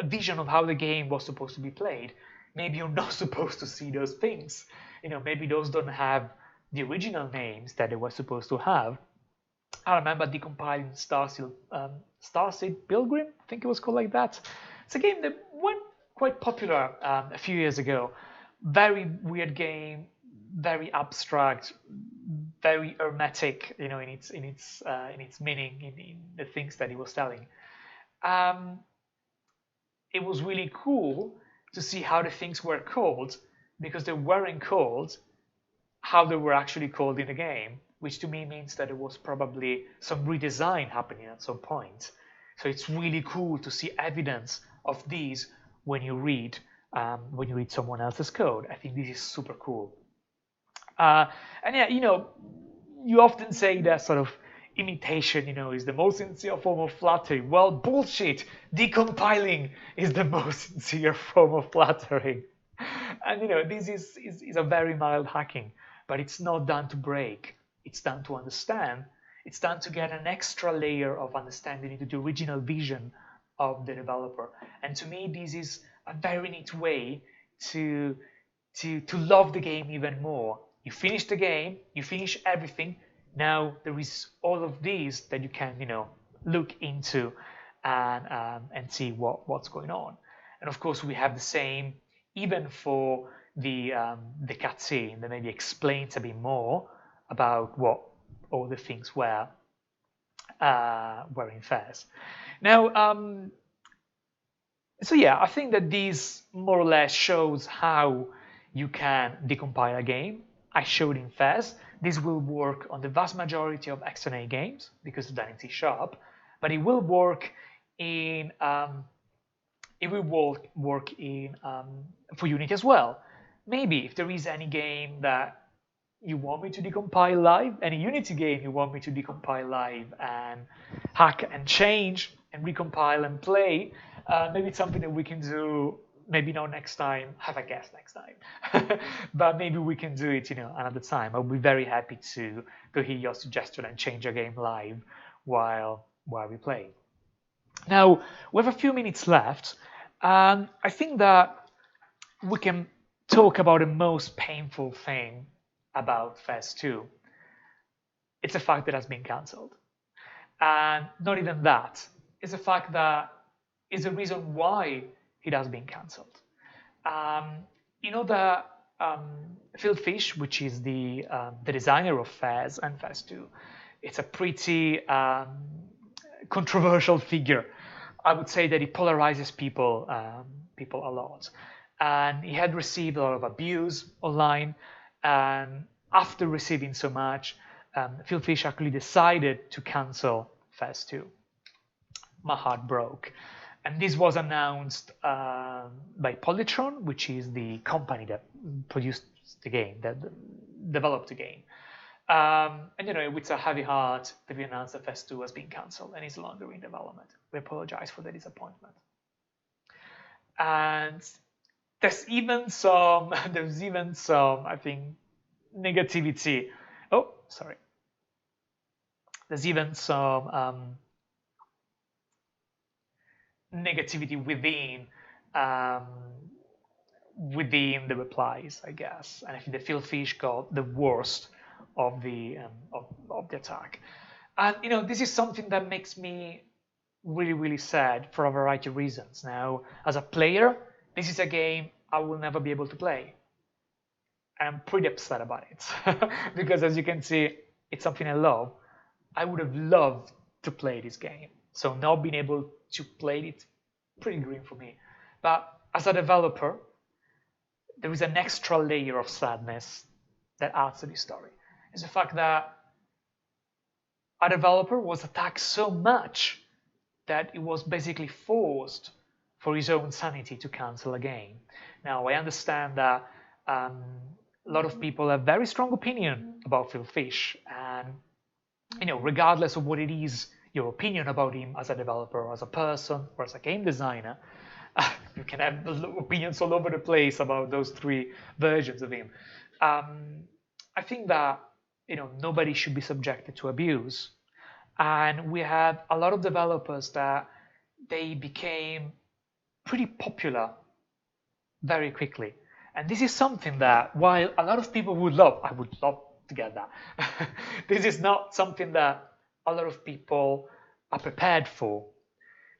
vision of how the game was supposed to be played. Maybe you're not supposed to see those things. Maybe those don't have the original names that they were supposed to have. I remember decompiling Starseed Pilgrim, I think it was called like that. It's a game that went quite popular a few years ago. Very weird game, very abstract, very hermetic, in its meaning, in the things that he was telling. It was really cool to see how the things were called, because they weren't called how they were actually called in the game, which to me means that there was probably some redesign happening at some point. So it's really cool to see evidence of these when you read someone else's code. I think this is super cool. And yeah, you often say that sort of imitation, is the most sincere form of flattery. Well, bullshit. Decompiling is the most sincere form of flattery. And this is a very mild hacking, but it's not done to break. It's done to understand. It's done to get an extra layer of understanding into the original vision of the developer. And to me, this is a very neat way to love the game even more. You finish the game, you finish everything. Now there is all of these that you can, look into and see what's going on. And of course, we have the same even for the cutscene that maybe explains a bit more about what all the things were in FEZ. Now, so yeah, I think that this more or less shows how you can decompile a game. I showed in FEZ. This will work on the vast majority of XNA games because it's done in C#, but it will work in for Unity as well. Maybe if there is any game that you want me to decompile live, any Unity game you want me to decompile live and hack and change and recompile and play, maybe it's something that we can do. Maybe not next time, have a guest next time. But maybe we can do it, another time. I'll be very happy to hear your suggestion and change a game live while we play. Now, we have a few minutes left, and I think that we can talk about the most painful thing about FEZ2. It's the fact that it has been cancelled. And not even that. It's the fact that it's the reason why it has been cancelled. That Phil Fish, which is the designer of FEZ and FEZ2, it's a pretty controversial figure. I would say that he polarizes people a lot, and he had received a lot of abuse online. And after receiving so much, Phil Fish actually decided to cancel FEZ2. My heart broke. And this was announced by Polytron, which is the company that produced the game, that developed the game. And with a heavy heart, we announced that FEZ2 has been cancelled and is no longer in development. We apologize for the disappointment. And there's even some, I think, negativity. Oh, sorry. There's even some negativity within the replies, I guess. And I think the Phil Fish got the worst of the attack. And this is something that makes me really, really sad for a variety of reasons. Now, as a player, this is a game I will never be able to play. I'm pretty upset about it because, as you can see, it's something I love. I would have loved to play this game. So not being able to play it, pretty green for me. But as a developer, there is an extra layer of sadness that adds to this story. It's the fact that a developer was attacked so much that it was basically forced for his own sanity to cancel a game. Now, I understand that a lot of people have very strong opinion about Phil Fish, and regardless of what it is, your opinion about him as a developer, or as a person, or as a game designer, you can have opinions all over the place about those three versions of him. I think that nobody should be subjected to abuse, and we have a lot of developers that they became pretty popular very quickly. And this is something that, while a lot of people would love, I would love to get that. This is not something that a lot of people are prepared for,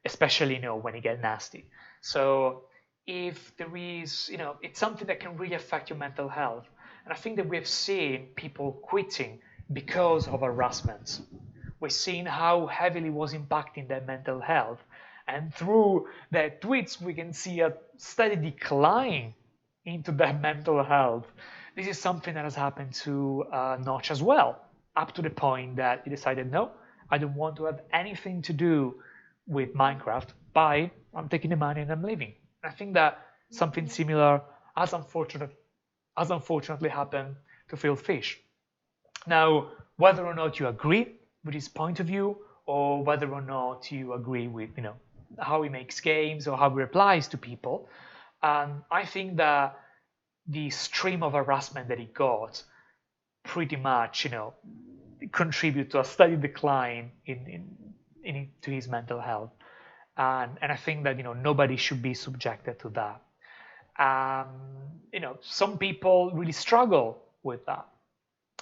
especially when it gets nasty. So if there is, it's something that can really affect your mental health. And I think that we've seen people quitting because of harassment. We've seen how heavily it was impacting their mental health. And through their tweets, we can see a steady decline into their mental health. This is something that has happened to Notch as well, up to the point that he decided, no, I don't want to have anything to do with Minecraft. Bye, I'm taking the money and I'm leaving. I think that something similar has unfortunately happened to Phil Fish. Now, whether or not you agree with his point of view, or whether or not you agree with how he makes games or how he replies to people, I think that the stream of harassment that he got pretty much contribute to a steady decline to his mental health, and I think that nobody should be subjected to that. Some people really struggle with that.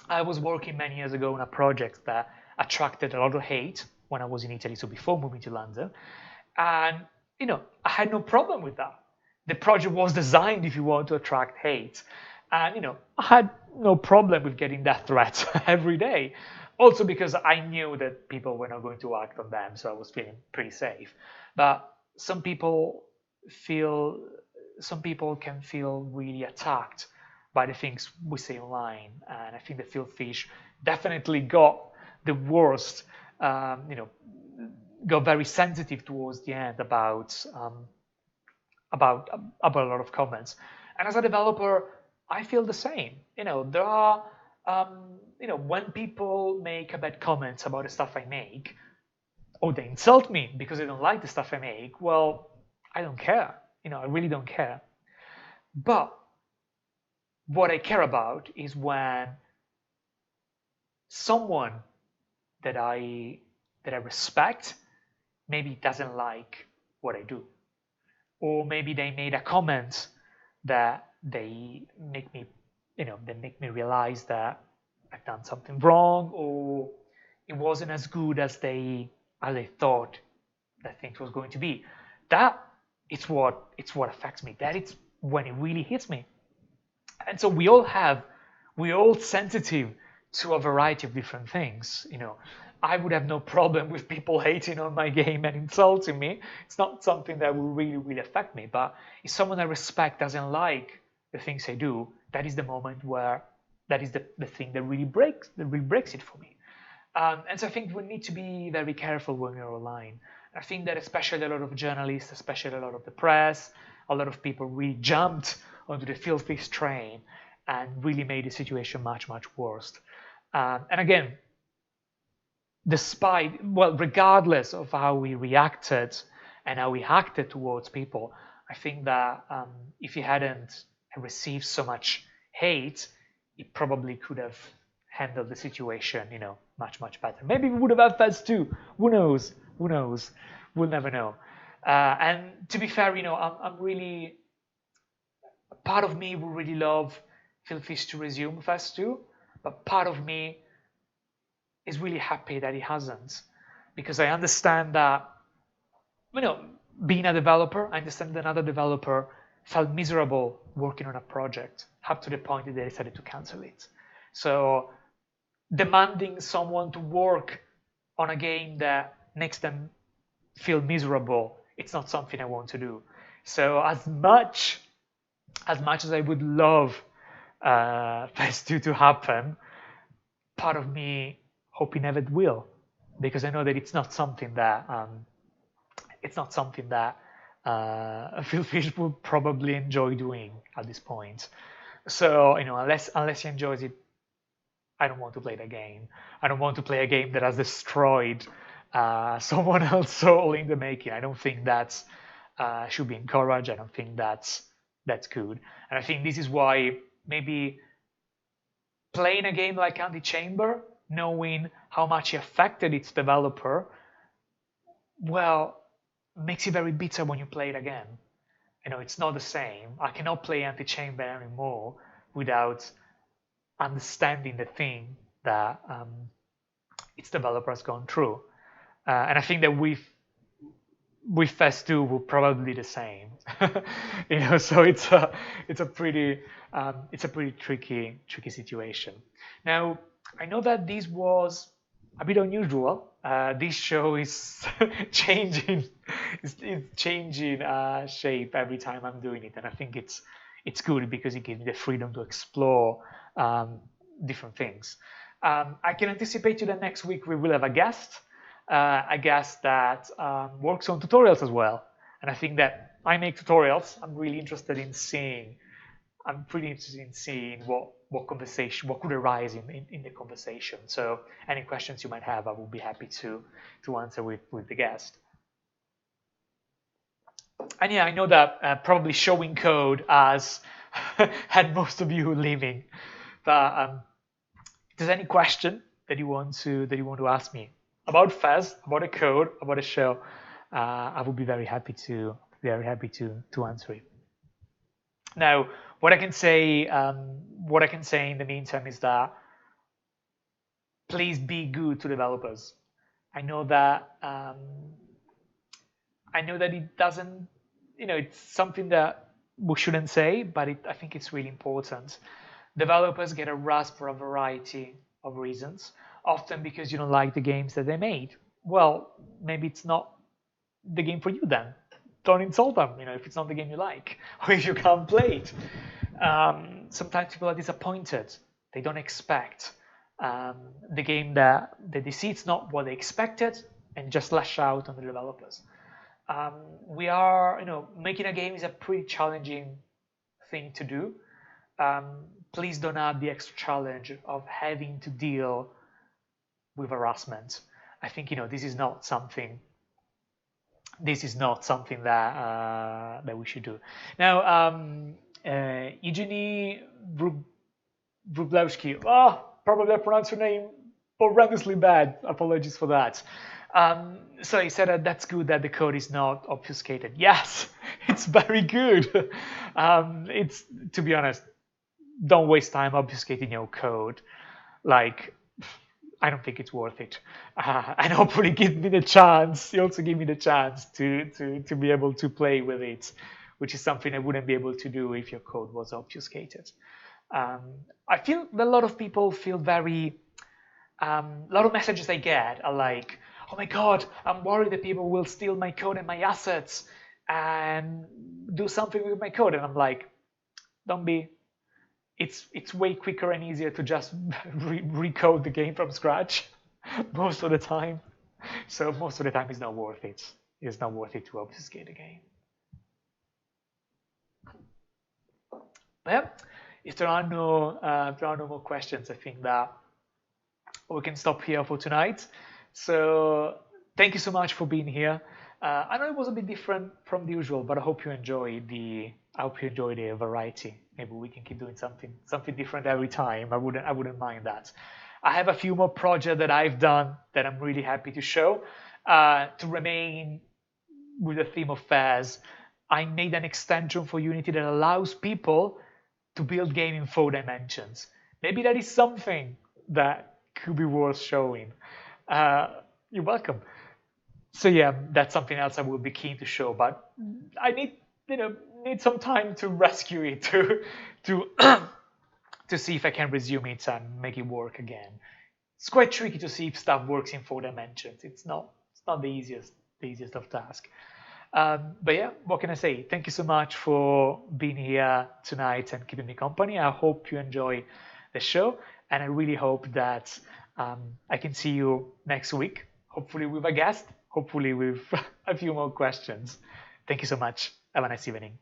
I was working many years ago on a project that attracted a lot of hate when I was in Italy, so before moving to London, and I had no problem with that. The project was designed, if you want, to attract hate, and I had no problem with getting death threats every day. Also because I knew that people were not going to act on them, so I was feeling pretty safe. But some people can feel really attacked by the things we say online, and I think that Phil Fish definitely got the worst. Got very sensitive towards the end about a lot of comments. And as a developer, I feel the same. There are when people make a bad comments about the stuff I make, or they insult me because they don't like the stuff I make, well, I don't care. I really don't care. But what I care about is when someone that I respect maybe doesn't like what I do, or maybe they made a comment that they make me realize that I've done something wrong, or it wasn't as good as they thought that things was going to be. That it's what affects me. That it's when it really hits me. And so we're all sensitive to a variety of different things. I would have no problem with people hating on my game and insulting me. It's not something that will really affect me. But if someone I respect doesn't like the things I do, that is the moment where that is the thing that really breaks it for me. And so I think we need to be very careful when we're online. I think that especially a lot of journalists, especially a lot of the press, a lot of people really jumped onto the Phil Fish train and really made the situation much worse. And again, regardless of how we reacted and how we acted towards people, I think that if he hadn't received so much hate, he probably could have handled the situation, much better. Maybe we would have had FEZ2. Who knows? We'll never know. And to be fair, I'm really, part of me would really love Phil Fish to resume FEZ2, but part of me is really happy that he hasn't, because I understand that, being a developer, I understand that another developer felt miserable working on a project up to the point that they decided to cancel it. So demanding someone to work on a game that makes them feel miserable, it's not something I want to do. So as much as I would love FEZ2 to happen, part of me hoping never will, because I know that it's not something that Phil Fish would probably enjoy doing at this point. So unless he enjoys it, I don't want to play the game. I don't want to play a game that has destroyed someone else's soul in the making. I don't think that should be encouraged. I don't think that's good. And I think this is why maybe playing a game like Antichamber, knowing how much it affected its developer, well, makes it very bitter when you play it again. It's not the same. I cannot play Antichamber anymore without understanding the thing that its developer has gone through. And I think that with FEZ2 will probably be the same. So it's a pretty tricky situation. Now, I know that this was a bit unusual. This show is changing shape every time I'm doing it, and I think it's it's good because it gives me the freedom to explore different things. I can anticipate you that next week we will have a guest that works on tutorials as well. And I think that I make tutorials. I'm pretty interested in seeing what conversation, what could arise in the conversation. So any questions you might have, I will be happy to answer with the guest. And yeah, I know that probably showing code has had most of you leaving. But if there's any question that you want to ask me about FEZ, about the code, about the show, I would be very happy to answer it. Now, what I can say in the meantime is that please be good to developers. I know that it doesn't, it's something that we shouldn't say, but I think it's really important. Developers get harassed for a variety of reasons, often because you don't like the games that they made. Well, maybe it's not the game for you then. Don't insult them, if it's not the game you like, or if you can't play it. Sometimes people are disappointed. They don't expect the game that they see it's not what they expected, and just lash out on the developers. Making a game is a pretty challenging thing to do. Please don't add the extra challenge of having to deal with harassment. I think this is not something that we should do. Now, Evgeny Vrublevsky, probably I pronounced your name horrendously bad. Apologies for that. So he said that's good that the code is not obfuscated. Yes, it's very good. It's, to be honest, don't waste time obfuscating your code. Like, I don't think it's worth it. And hopefully give me the chance. You also give me the chance to be able to play with it, which is something I wouldn't be able to do if your code was obfuscated. I feel that a lot of people feel a lot of messages I get are like, oh my God, I'm worried that people will steal my code and my assets and do something with my code. And I'm like, don't be. It's way quicker and easier to just recode the game from scratch most of the time. So most of the time it's not worth it. It's not worth it to obfuscate the game. But yeah, if there are no more questions, I think that we can stop here for tonight. So thank you so much for being here. I know it was a bit different from the usual, but I hope you enjoy the variety. Maybe we can keep doing something different every time. I wouldn't mind that. I have a few more projects that I've done that I'm really happy to show. To remain with the theme of FEZ, I made an extension for Unity that allows people to build game in 4 dimensions. Maybe that is something that could be worth showing. You're welcome. So yeah, that's something else I will be keen to show, but I need some time to rescue it to see if I can resume it and make it work again. It's quite tricky to see if stuff works in 4 dimensions. It's not the easiest of tasks. But yeah, what can I say? Thank you so much for being here tonight and keeping me company. I hope you enjoy the show, and I really hope that I can see you next week, hopefully with a guest, hopefully with a few more questions. Thank you so much. Have a nice evening.